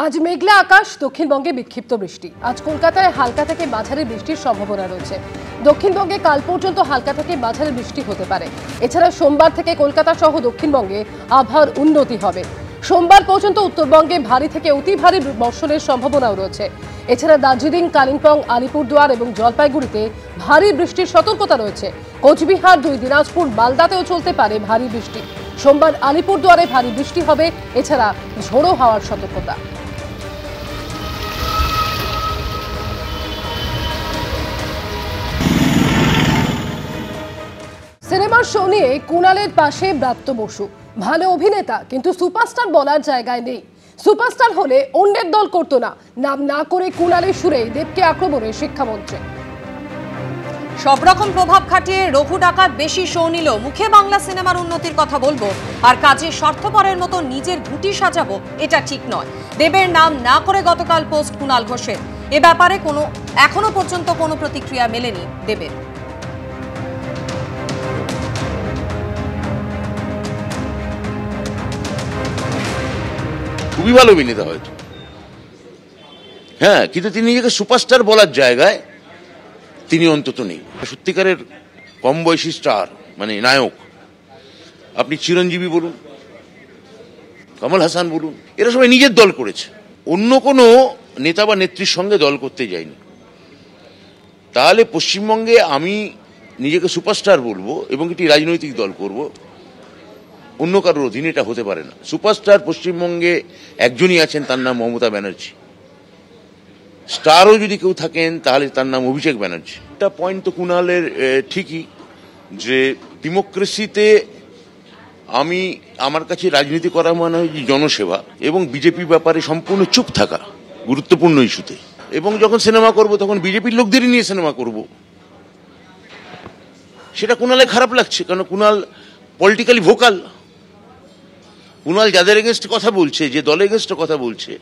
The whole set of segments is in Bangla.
আজ মেঘলা আকাশ, দক্ষিণবঙ্গে বিক্ষিপ্ত বৃষ্টি। আজ কলকাতায় হালকা থেকে মাঝারি বৃষ্টির সম্ভাবনা রয়েছে। দক্ষিণবঙ্গে কাল পর্যন্ত হালকা থেকে মাঝারি বৃষ্টি হতে পারে। এছাড়া সোমবার থেকে কলকাতা সহ দক্ষিণবঙ্গে আবহাওয়ার উন্নতি হবে। সোমবার পর্যন্ত উত্তরবঙ্গে ভারী থেকে অতি ভারী বর্ষণের সম্ভাবনাও রয়েছে। এছাড়া দার্জিলিং, কালিম্পং, আলিপুরদুয়ার এবং জলপাইগুড়িতে ভারী বৃষ্টির সতর্কতা রয়েছে। কোচবিহার, দিনাজপুর, মালদাতেও চলতে পারে ভারী বৃষ্টি। সোমবার আলিপুরদুয়ারে ভারী বৃষ্টি হবে। এছাড়া ঝোড়ো হাওয়ার সতর্কতা। সিনেমার শো নিয়ে কুণালের পাশে ব্রাত্য বসু। ভালো অভিনেতা, কিন্তু সুপারস্টার বলার জায়গায় নেই। সুপারস্টার হলে অন্যের দল করতো না। নাম না করে কুণালের সুরে দেবকে আক্রমণে শিক্ষামন্ত্রী। সব রকম প্রভাব খাটিয়ে রঘু ডাকাত বেশি শো নিল। মুখে বাংলা সিনেমার উন্নতির কথা বলবো আর কাজে স্বার্থপরের মতো নিজের ঘুঁটি সাজাবো, এটা ঠিক নয়। দেবের নাম না করে গতকাল পোস্ট কুণাল ঘোষের। এ ব্যাপারে এখনো পর্যন্ত কোনো প্রতিক্রিয়া মেলেনি দেবের। খুবই ভালো অভিনেতা হয়তো, হ্যাঁ, কিন্তু তিনি নিজেকে সুপারস্টার বলার জায়গায় তিনি অন্তত নেই। সত্যিকারের কম বয়সী স্টার, মানে নায়ক, আপনি চিরঞ্জীবী বলুন, কমল হাসান বলুন, এরা সবাই নিজের দল করেছে, অন্য কোনো নেতা বা নেত্রীর সঙ্গে দল করতে যায়নি। তাহলে পশ্চিমবঙ্গে আমি নিজেকে সুপারস্টার বলবো এবং একটি রাজনৈতিক দল করব, অন্য কারোর অধীনে এটা হতে পারে না। সুপারস্টার পশ্চিমবঙ্গে একজনই আছেন, তার নাম মমতা ব্যানার্জি। স্টারও যদি কেউ থাকেন তাহলে তার নাম অভিষেক ব্যানার্জি। একটা পয়েন্ট তো কুণালের ঠিকই, যে ডেমোক্রেসিতে আমার কাছে রাজনীতি করা মানে হয় জনসেবা এবং বিজেপি ব্যাপারে সম্পূর্ণ চুপ থাকা গুরুত্বপূর্ণ ইস্যুতে। এবং যখন সিনেমা করব তখন বিজেপির লোকদেরই নিয়ে সিনেমা করব, সেটা কুণালে খারাপ লাগছে, কারণ কুণাল পলিটিক্যালি ভোকাল। কুণাল যাদের এগেনস্টে কথা বলছে, যে দল এগেনস্টে কথা বলছে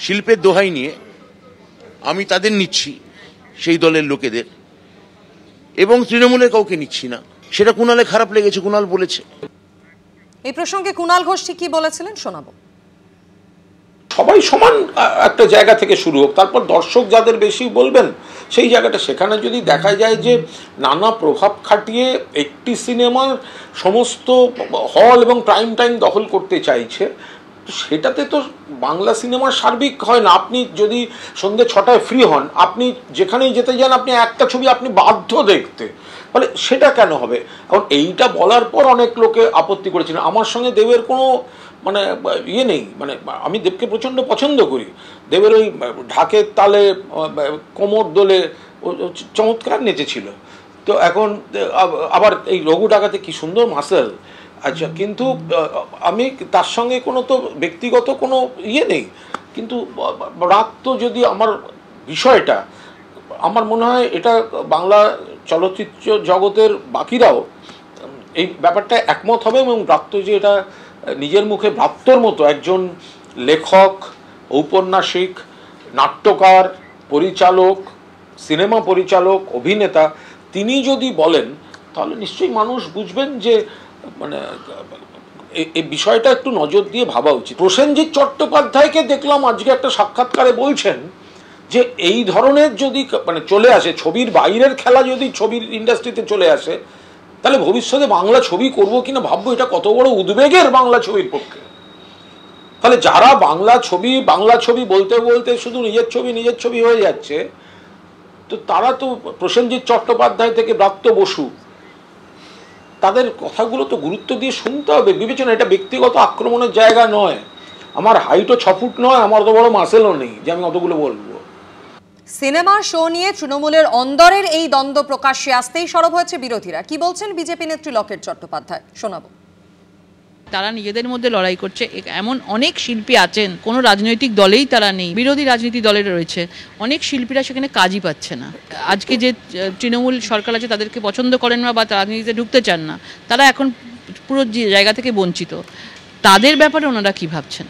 শিল্পের দোহাই নিয়ে, আমি তাদের নিচ্ছি, সেই দলের লোকেদের, এবং তৃণমূলের কাউকে নিচ্ছি না। সেটা কুণালে খারাপ লেগেছে, কুণাল বলেছে। এই প্রসঙ্গে কুণাল ঘোষ কি বলেছিলেন শোনাবো। সবাই সমান একটা জায়গা থেকে শুরু হোক, তারপর দর্শক যাদের বেশি বলবেন সেই জায়গাটা। সেখানে যদি দেখা যায় যে নানা প্রভাব খাটিয়ে একটি সিনেমার সমস্ত হল এবং প্রাইম টাইম দখল করতে চাইছে, সেটাতে তো বাংলা সিনেমার সার্বিক হয় না। আপনি যদি সন্ধ্যে 6টায় ফ্রি হন, আপনি যেখানেই যেতে যান, আপনি একটা ছবি আপনি বাধ্য দেখতে, ফলে সেটা কেন হবে? এখন এইটা বলার পর অনেক লোকে আপত্তি করেছিলেন। আমার সঙ্গে দেবের কোনো মানে ইয়ে নেই, মানে আমি দেবকে প্রচণ্ড পছন্দ করি। দেবের ওই ঢাকের তালে কোমর দোলে চমৎকার নেচেছিল। তো এখন আবার এই রঘু ডাকাতে কি সুন্দর মাসেল। আচ্ছা, কিন্তু আমি তার সঙ্গে কোনো তো ব্যক্তিগত কোনো ইয়ে নেই, কিন্তু রাত তো যদি আমার বিষয়টা, আমার মনে হয় এটা বাংলা চলচ্চিত্র জগতের বাকিরাও এই ব্যাপারটা একমত হবে। এবং ব্রাত্য যে এটা নিজের মুখে ব্রাত্যর মতো একজন লেখক, ঔপন্যাসিক, নাট্যকার, পরিচালক, সিনেমা পরিচালক, অভিনেতা, তিনি যদি বলেন তাহলে নিশ্চয়ই মানুষ বুঝবেন যে মানে এই বিষয়টা একটু নজর দিয়ে ভাবা উচিত। প্রসেনজিৎ চট্টোপাধ্যায়কে দেখলাম আজকে একটা সাক্ষাৎকারে বলছেন যে এই ধরনের যদি মানে চলে আসে, ছবির বাইরের খেলা যদি ছবির ইন্ডাস্ট্রিতে চলে আসে, তাহলে ভবিষ্যতে বাংলা ছবি করবো কিনা ভাববো। এটা কত বড় উদ্বেগের বাংলা ছবির পক্ষে। তাহলে যারা বাংলা ছবি বলতে বলতে শুধু নিজের ছবি হয়ে যাচ্ছে, তো তারা তো প্রসেনজিৎ চট্টোপাধ্যায় থেকে ব্রাত্য বসু, তাদের কথাগুলো তো গুরুত্ব দিয়ে শুনতে হবে, বিবেচনা। এটা ব্যক্তিগত আক্রমণের জায়গা নয়। আমার হাইটও 6 ফুট নয়, আমার অত বড় মাসেলও নেই যে আমি অতগুলো বলবো। সিনেমার শো নিয়ে তৃণমূলের অন্দরের এই দ্বন্দ্ব প্রকাশ্যে আসতেই সরব হয়েছে বিরোধীরা। কি বলছেন বিজেপি নেত্রী লকেট চট্টোপাধ্যায়, শোনাবো। তারা নিজেদের মধ্যে লড়াই করছে। এমন অনেক শিল্পী আছেন, কোনো রাজনৈতিক দলেই তারা নেই, বিরোধী রাজনীতি দলে রয়েছে। অনেক শিল্পীরা সেখানে কাজই পাচ্ছে না। আজকে যে তৃণমূল সরকার আছে তাদেরকে পছন্দ করেন না বা রাজনীতিতে ঢুকতে চান না, তারা এখন পুরো জায়গা থেকে বঞ্চিত। তাদের ব্যাপারে ওনারা কি ভাবছেন?